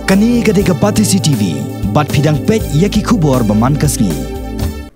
Kani gadega Patisi TV, bat pidang pet yaki kubor baman kasni.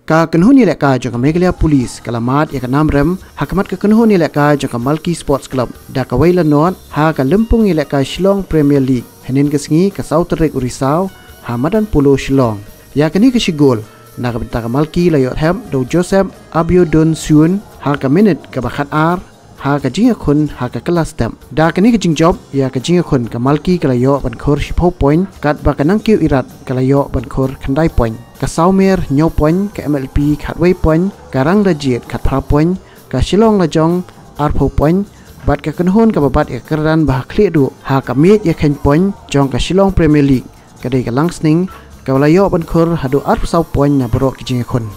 Ka kenhuni leka jangka Meghalaya Police kalamat ya kanam rem Hakhmat ka kenhuni leka jangka Malki Sports Club da ka Waila North ha ka lempung leka Shillong Premier League henin kesngi ka Southern Urisau ha madan pulo Shillong ya kani ka sigol na ka bintang Malki layot hem do Joseph Abiodun Sun ha ka minute ka bakhat ar ha ka jinga kun ha ka kelas tem da kani ka jingjob ya ka jinga kun ka Malki ka layo ban khor 10 point kat ba ka nang kiu irat ka layo ban khor khandai point ka Saumer nyo point ka MLP khat wei point ka rang rajit khat phra point ka Shillong lajong ar pho point bat ka kanhon ka babat ya keran bah khle du ha ka miet ya khen point jong ka Shillong Premier League ka dei ka langsning ka layo ban khor hadu ar sau point na bro ki jinga kun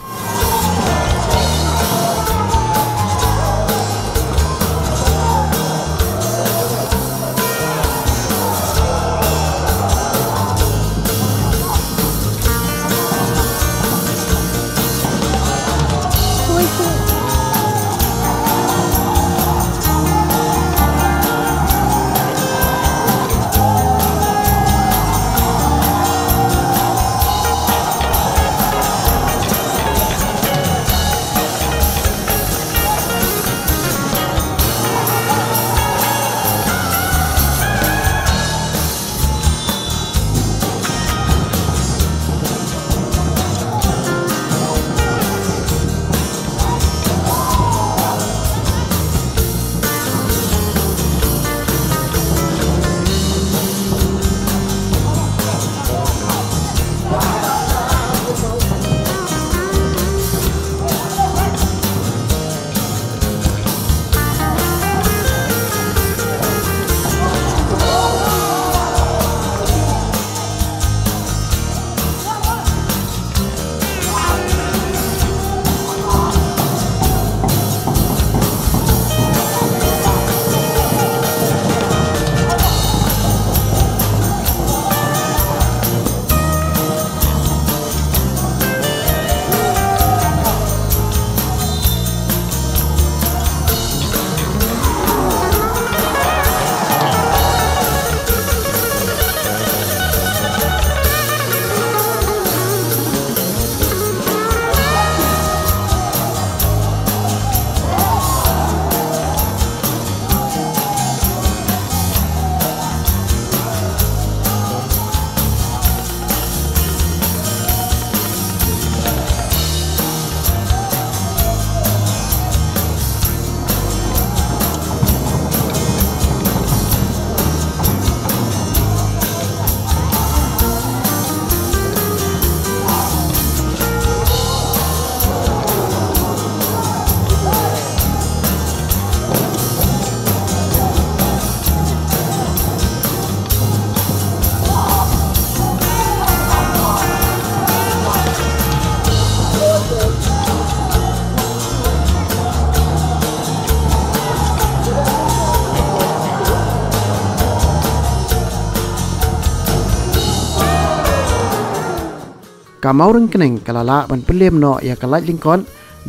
ka maureng keneng kalala ban pelem no ya kalaj lingkon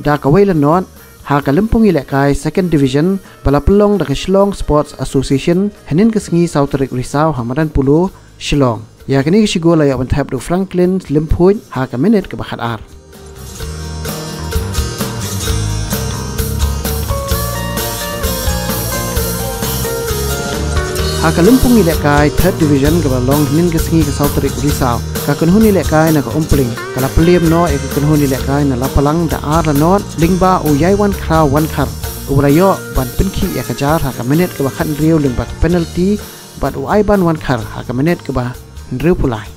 da ka Waila North ha ka lempung ilekai second division bala pelong da ka Shillong Sports Association henin kesngi Southern Urisau hamadan pulo Shillong ya kini sigol ya ban thap do Franklin lempui ha ka minute ka bakhat ar ha ka lempung ilekai third division ka balong henin kesngi ka Southern Urisau ka kunhuni lekai na ka umpling kala pelem no e ka kunhuni lekai na lapalang da ar la not lingba o yai wan kra wan khar urayo ban pinki ya ka jar ha ka minute ka bakhan riu lingba penalty bat o ai ban wan khar ha ka minute ka ba riu pulai